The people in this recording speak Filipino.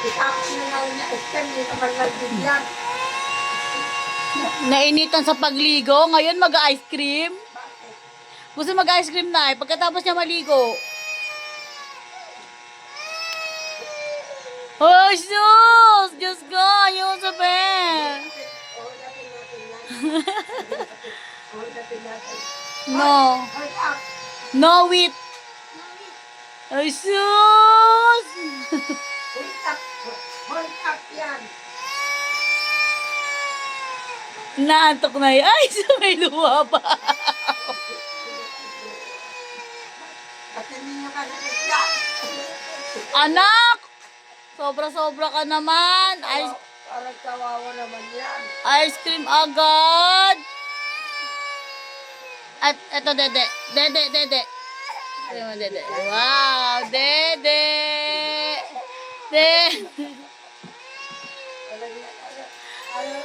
Itapos na nga niya, hindi naman nagbigyan. Nainitan sa pagligo, ngayon mag-ice cream. Bakit? Gusto mag-ice cream na eh, pagkatapos niya maligo. Oh, sus! Diyos ko, ayaw sa bed. Ulitin natin yan. Ulitin natin. No. Hold up. No wait. Ay, sus! Hold up. Hold up yan. Naantok na yun. Ay, may luha pa. Kasi ninyo ka nakikyan. Anak! Sobra-sobra ka naman. Parang kawawa naman yan. Ice cream agad. At eto, dede. Dede, dede. Dede. Wow, dede. Dede. Ayaw.